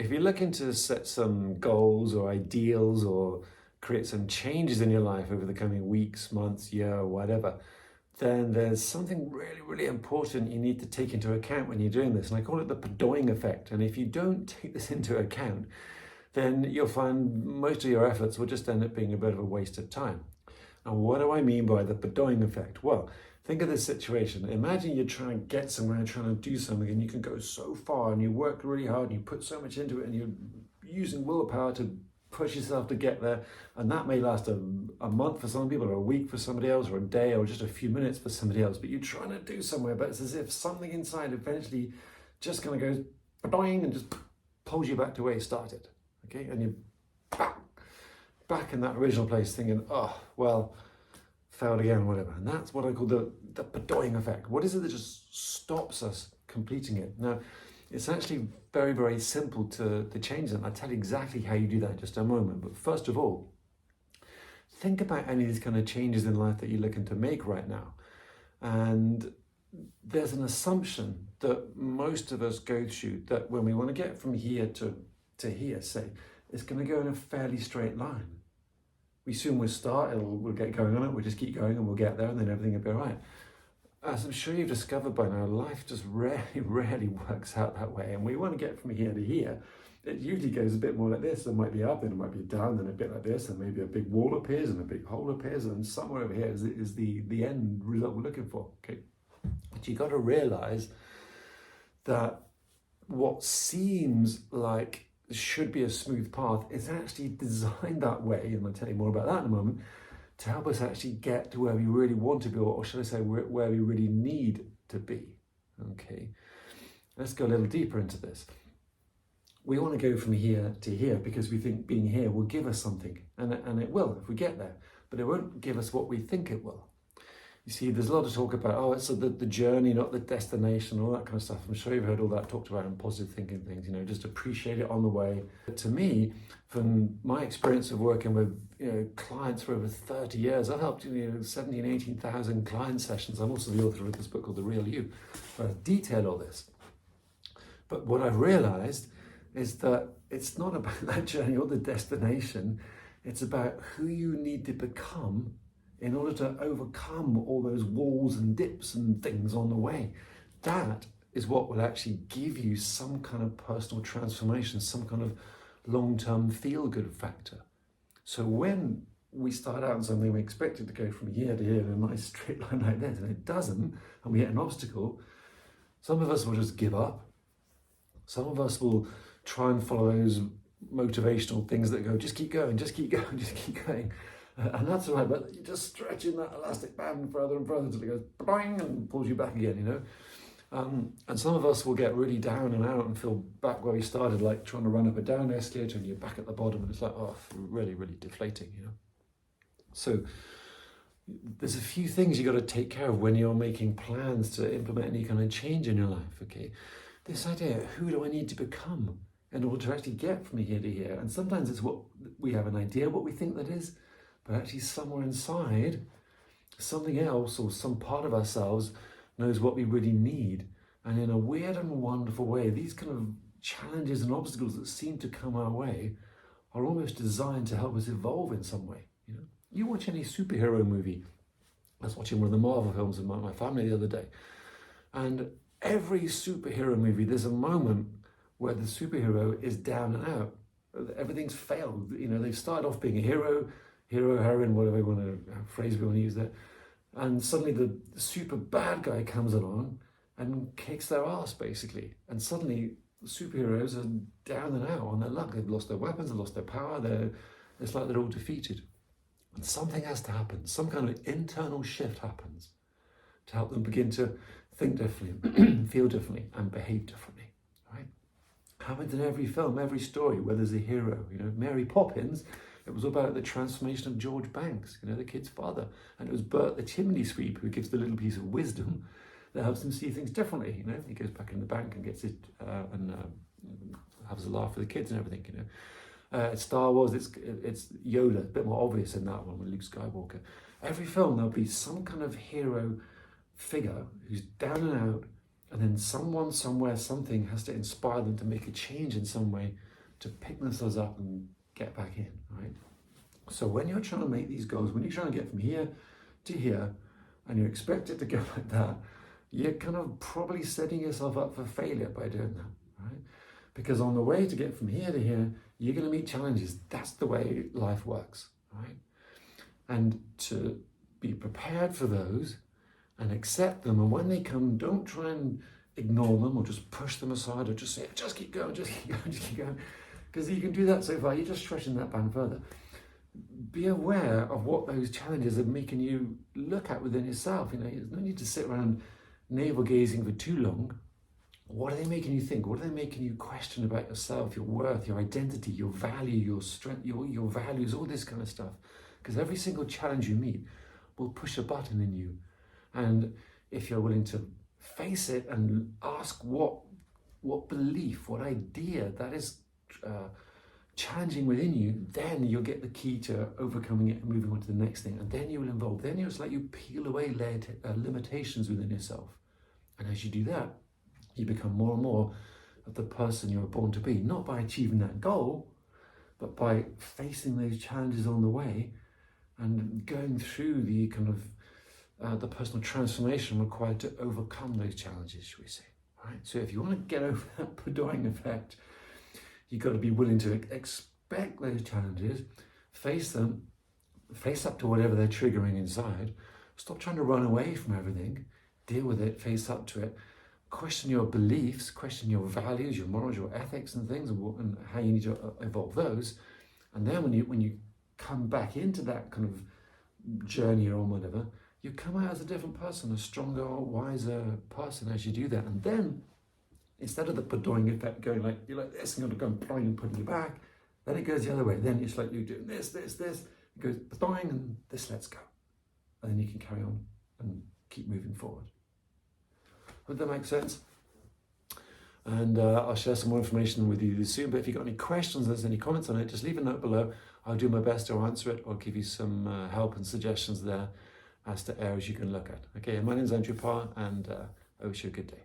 if you're looking to set some goals or ideals or create some changes in your life over the coming weeks, months, year, whatever, then there's something really, really important you need to take into account when you're doing this. And I call it the Padoing Effect. And if you don't take this into account, then you'll find most of your efforts will just end up being a bit of a waste of time. And what do I mean by the Padoing Effect? Well, think of this situation. Imagine you're trying to get somewhere, trying to do something, and you can go so far and you work really hard and you put so much into it and you're using willpower to push yourself to get there. And that may last a month for some people, or a week for somebody else, or a day, or just a few minutes for somebody else. But you're trying to do somewhere, but it's as if something inside eventually just kind of goes Padoing and just pulls you back to where you started. Okay, and you're back in that original place thinking, oh, well, failed again, whatever. And that's what I call the Padoing Effect. What is it that just stops us completing it? Now, it's actually very, very simple to change that. I'll tell you exactly how you do that in just a moment. But first of all, think about any of these kind of changes in life that you're looking to make right now. And there's an assumption that most of us go through that when we want to get from here to here, say, it's going to go in a fairly straight line. We assume we'll start, we'll get going on it, we'll just keep going and we'll get there and then everything will be all right. As I'm sure you've discovered by now, life just rarely works out that way. And we want to get from here to here. It usually goes a bit more like this. It might be up, then it might be down, then a bit like this, and maybe a big wall appears and a big hole appears, and somewhere over here is the end result we're looking for. Okay, but you got to realize that what seems like should be a smooth path is actually designed that way, and I'll tell you more about that in a moment, to help us actually get to where we really want to be, or should I say where we really need to be. Okay, let's go a little deeper into this. We want to go from here to here because we think being here will give us something, and it will if we get there, but it won't give us what we think it will. You see, there's a lot of talk about, oh, it's the journey, not the destination, all that kind of stuff. I'm sure you've heard all that talked about in positive thinking things, just appreciate it on the way. But to me, from my experience of working with clients for over 30 years, I've helped 17, 18,000 client sessions. I'm also the author of this book called The Real You, where I detail all this. But what I've realized is that it's not about that journey or the destination. It's about who you need to become in order to overcome all those walls and dips and things on the way. That is what will actually give you some kind of personal transformation, some kind of long-term feel-good factor. So when we start out in something, we expect it to go from here to here in a nice straight line like this, and it doesn't, and we hit an obstacle, some of us will just give up. Some of us will try and follow those motivational things that go, just keep going, just keep going, just keep going. And that's all right, but you're just stretching that elastic band further and further until it goes boing and pulls you back again, And some of us will get really down and out and feel back where we started, like trying to run up a down escalator and you're back at the bottom and it's like, oh, really, really deflating, So there's a few things you got to take care of when you're making plans to implement any kind of change in your life, okay? This idea, who do I need to become in order to actually get from here to here? And sometimes it's what we have an idea what we think that is, but actually somewhere inside, something else or some part of ourselves knows what we really need. And in a weird and wonderful way, these kind of challenges and obstacles that seem to come our way are almost designed to help us evolve in some way. You watch any superhero movie. I was watching one of the Marvel films with my family the other day. And every superhero movie, there's a moment where the superhero is down and out. Everything's failed. They've started off being a hero, heroine, whatever phrase we want to use there. And suddenly the super bad guy comes along and kicks their ass, basically. And suddenly the superheroes are down and out on their luck. They've lost their weapons, they've lost their power. It's like they're all defeated. And something has to happen. Some kind of internal shift happens to help them begin to think differently, feel differently, and behave differently. Right? Happens in every film, every story, where there's a hero. Mary Poppins, it was about the transformation of George Banks, the kid's father. And it was Bert the chimney sweep who gives the little piece of wisdom that helps him see things differently. He goes back in the bank and gets it and has a laugh for the kids and everything. Star Wars, it's Yoda, a bit more obvious in that one with Luke Skywalker. Every film there'll be some kind of hero figure who's down and out, and then someone, somewhere, something has to inspire them to make a change in some way to pick themselves up and get back in, right? So when you're trying to make these goals, when you're trying to get from here to here, and you expect it to go like that, you're kind of probably setting yourself up for failure by doing that, right? Because on the way to get from here to here, you're going to meet challenges. That's the way life works, right? And to be prepared for those and accept them, and when they come, don't try and ignore them or just push them aside or just say, just keep going, just keep going, just keep going. Because you can do that so far, you're just stretching that band further. Be aware of what those challenges are making you look at within yourself. There's no need to sit around navel gazing for too long. What are they making you think? What are they making you question about yourself, your worth, your identity, your value, your strength, your values, all this kind of stuff? Because every single challenge you meet will push a button in you. And if you're willing to face it and ask what belief, what idea that is challenging within you, then you'll get the key to overcoming it and moving on to the next thing. And then you will evolve. Then it's like you peel away limitations within yourself. And as you do that, you become more and more of the person you were born to be, not by achieving that goal, but by facing those challenges on the way and going through the kind of the personal transformation required to overcome those challenges, shall we say. Right? So if you want to get over that Padoing effect, you've got to be willing to expect those challenges, face them, face up to whatever they're triggering inside, stop trying to run away from everything, deal with it, face up to it, question your beliefs, question your values, your morals, your ethics and things, and how you need to evolve those. And then when you come back into that kind of journey or whatever, you come out as a different person, a stronger, wiser person as you do that. And then instead of the Padoing effect going like, you're like this, and going to go and putting you back, then it goes the other way. Then it's like you're doing this. It goes Padoing and this lets go. And then you can carry on and keep moving forward. Hope that makes sense. And I'll share some more information with you soon. But if you've got any questions, there's any comments on it, just leave a note below. I'll do my best to answer it or give you some help and suggestions there as to areas you can look at. Okay, my name's Andrew Parr, and I wish you a good day.